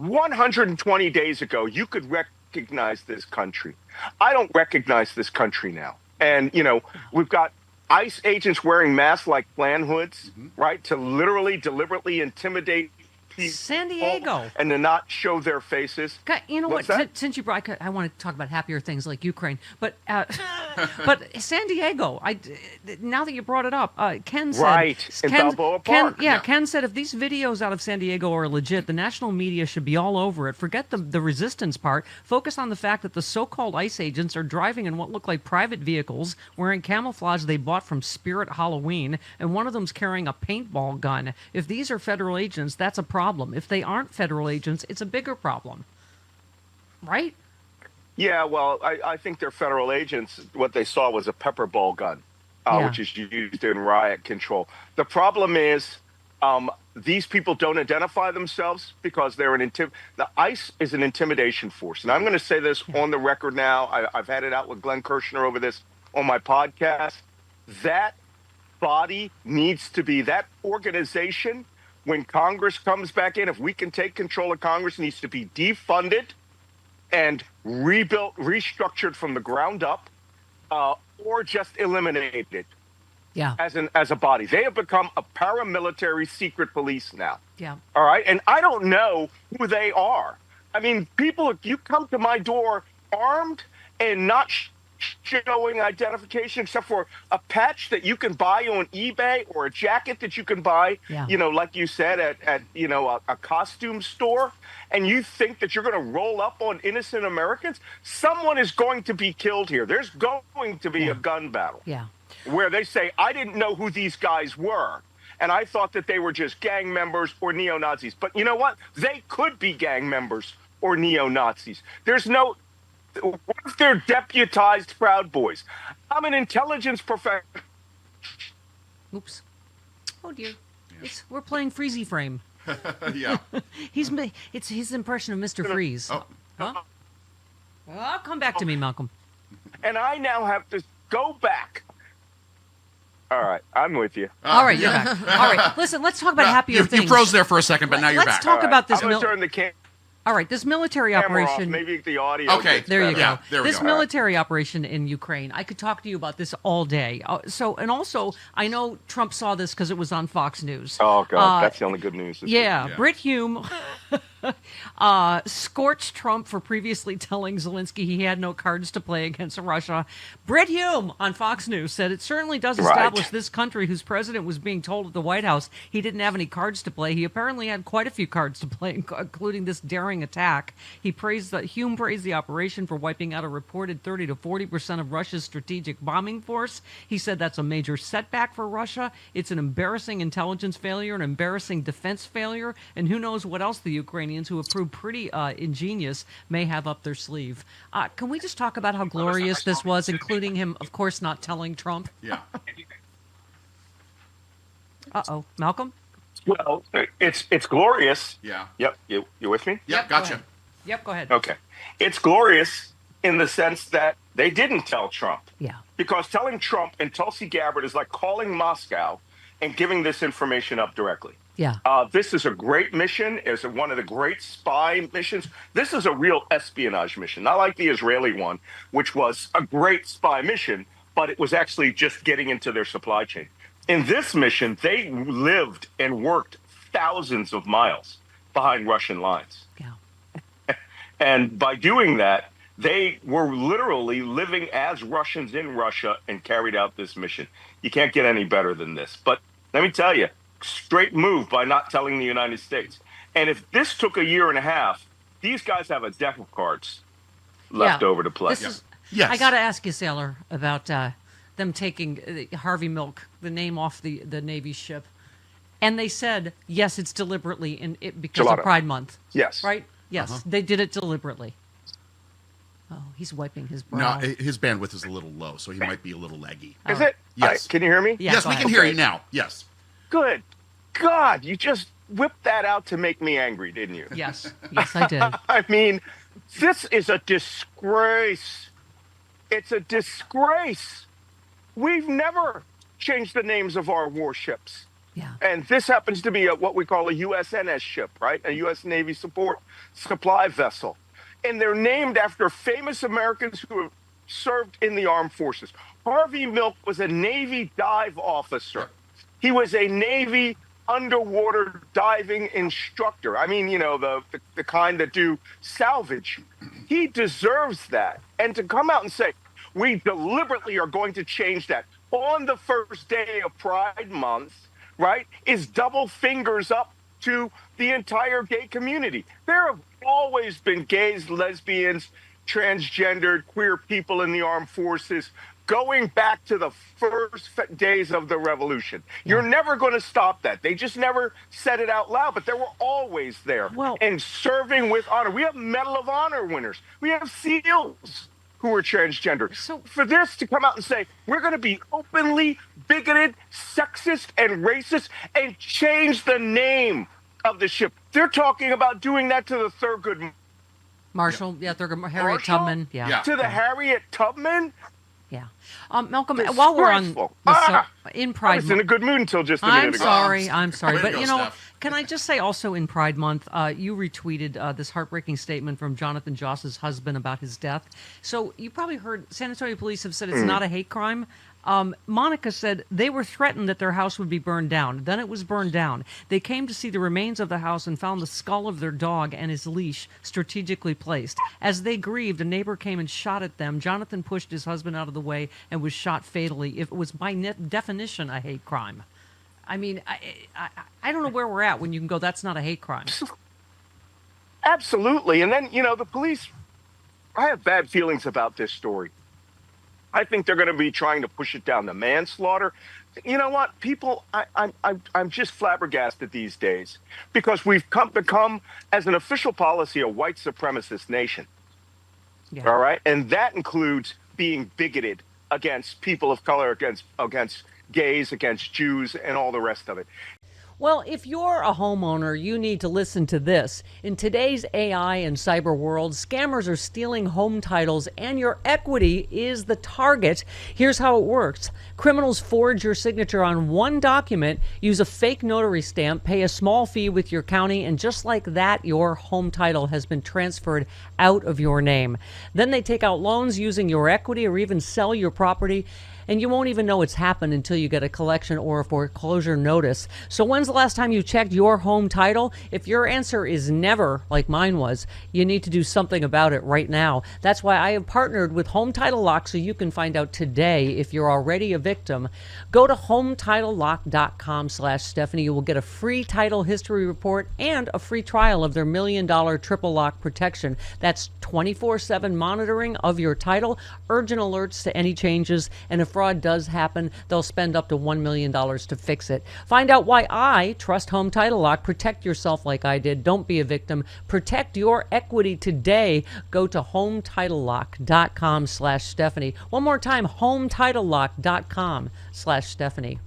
120 days ago, you could recognize this country. I don't recognize this country now. And, we've got ICE agents wearing masks like Klan hoods, right, to literally, deliberately intimidate people. San Diego. And to not show their faces. God, you know What's what? that? Since you brought, I want to talk about happier things like Ukraine, but San Diego. Now that you brought it up, Ken said, Right, in Balboa Park. Ken said if these videos out of San Diego are legit, the national media should be all over it. Forget the resistance part. Focus on the fact that the so-called ICE agents are driving in what look like private vehicles, wearing camouflage they bought from Spirit Halloween, and one of them's carrying a paintball gun. If these are federal agents, that's a problem. If they aren't federal agents, it's a bigger problem. Right? Yeah, well, I think they're federal agents. What they saw was a pepper ball gun, which is used in riot control. The problem is these people don't identify themselves because they're the ICE is an intimidation force. And I'm going to say this on the record now. I've had it out with Glenn Kirschner over this on my podcast. That body needs to be, that organization, when Congress comes back in, if we can take control of Congress, needs to be defunded and rebuilt, restructured from the ground up, or just eliminated. Yeah. As a body. They have become a paramilitary secret police now. Yeah. All right. And I don't know who they are. I mean, people, you come to my door armed and not showing identification except for a patch that you can buy on eBay or a jacket that you can buy, like you said, at a costume store, and you think that you're going to roll up on innocent Americans. Someone is going to be killed here. There's going to be a gun battle where they say, I didn't know who these guys were, and I thought that they were just gang members or neo-Nazis. But you know what? They could be gang members or neo-Nazis. What if they're deputized Proud Boys? I'm an intelligence professional. Oops. Oh, dear. We're playing Freezy Frame. Yeah. It's his impression of Mr. Freeze. Oh. Huh? Well, come back to me, Malcolm. And I now have to go back. All right, I'm with you. All right, you're back. All right, listen, let's talk about happier things. You froze there for a second, but now you're back. Let's talk about this. I'm going to turn the camera. All right, this military operation. Off. Maybe the audio. Okay, there you go. Yeah, there we this go. military operation in Ukraine. I could talk to you about this all day. And also, I know Trump saw this because it was on Fox News. Oh God, that's the only good news. Yeah, Brit Hume scorched Trump for previously telling Zelensky he had no cards to play against Russia. Brit Hume on Fox News said it certainly does establish this country whose president was being told at the White House he didn't have any cards to play. He apparently had quite a few cards to play, including this daring attack. Hume praised the operation for wiping out a reported 30 to 40% of Russia's strategic bombing force. He said that's a major setback for Russia. It's an embarrassing intelligence failure, an embarrassing defense failure, and who knows what else the Ukrainians, who have proved pretty ingenious, may have up their sleeve. Can we just talk about how glorious this was, including him, of course, not telling Trump? Yeah. Uh-oh. Malcolm? Well, it's glorious. Yeah. Yep. You with me? Yep, gotcha. Yep, go ahead. Okay. It's glorious in the sense that they didn't tell Trump. Yeah. Because telling Trump and Tulsi Gabbard is like calling Moscow and giving this information up directly. Yeah. This is a great mission. It's one of the great spy missions. This is a real espionage mission, not like the Israeli one, which was a great spy mission, but it was actually just getting into their supply chain. In this mission, they lived and worked thousands of miles behind Russian lines. Yeah. And by doing that, they were literally living as Russians in Russia and carried out this mission. You can't get any better than this. But let me tell you, straight move by not telling the United States. And if this took a year and a half, these guys have a deck of cards left over to play. Yes. I got to ask you, Sailor, about them taking Harvey Milk, the name off the Navy ship. And they said, yes, it's deliberately because of Pride Month. Yes. Right? Yes, They did it deliberately. Oh, he's wiping his brow. No, his bandwidth is a little low, so he might be a little laggy. Is it? Yes. Can you hear me? Yeah, yes, we can hear you now. Yes. Good. God, you just whipped that out to make me angry, didn't you? Yes. Yes, I did. I mean, this is a disgrace. It's a disgrace. We've never changed the names of our warships. Yeah. And this happens to be what we call a USNS ship, right? A U.S. Navy supply vessel. And they're named after famous Americans who have served in the armed forces. Harvey Milk was a Navy dive officer. He was a Navy underwater diving instructor. I mean, the kind that do salvage. He deserves that. And to come out and say, we deliberately are going to change that on the first day of Pride Month, right, is double fingers up to the entire gay community. There have always been gays, lesbians, transgendered, queer people in the armed forces going back to the first days of the revolution. You're never going to stop that. They just never said it out loud, but they were always there and serving with honor. We have Medal of Honor winners. We have SEALs who are transgender. So for this to come out and say, we're going to be openly bigoted, sexist, and racist and change the name of the ship. They're talking about doing that to the Thurgood Marshall, Thurgood, Harriet Tubman. To the Harriet Tubman. Yeah. Malcolm, while we're on in Pride Month. I was in a good mood until just a minute ago. I'm sorry. But, can I just say also in Pride Month, you retweeted this heartbreaking statement from Jonathan Joss's husband about his death. So you probably heard San Antonio police have said it's not a hate crime. Monica said they were threatened that their house would be burned down. Then it was burned down. They came to see the remains of the house and found the skull of their dog and his leash strategically placed. As they grieved, a neighbor came and shot at them. Jonathan pushed his husband out of the way and was shot fatally. It was by definition a hate crime. I mean, I don't know where we're at when you can go, that's not a hate crime. Absolutely. And then, the police, I have bad feelings about this story. I think they're going to be trying to push it down to manslaughter. You know what? People, I'm just flabbergasted these days because we've become, as an official policy, a white supremacist nation. Yeah. All right? And that includes being bigoted against people of color, against gays, against Jews, and all the rest of it. Well, if you're a homeowner, you need to listen to this. In today's AI and cyber world, scammers are stealing home titles and your equity is the target. Here's how it works. Criminals forge your signature on one document, use a fake notary stamp, pay a small fee with your county, and just like that, your home title has been transferred out of your name. Then they take out loans using your equity or even sell your property. And you won't even know it's happened until you get a collection or a foreclosure notice. So when's the last time you checked your home title? If your answer is never, like mine was, you need to do something about it right now. That's why I have partnered with Home Title Lock so you can find out today if you're already a victim. Go to HometitleLock.com/Stephanie. You will get a free title history report and a free trial of their $1 million triple lock protection. That's 24/7 monitoring of your title, urgent alerts to any changes, and if fraud does happen, they'll spend up to $1 million to fix it. Find out why I trust Home Title Lock. Protect yourself like I did. Don't be a victim. Protect your equity today. Go to HometitleLock.com/Stephanie. One more time, HometitleLock.com/Stephanie.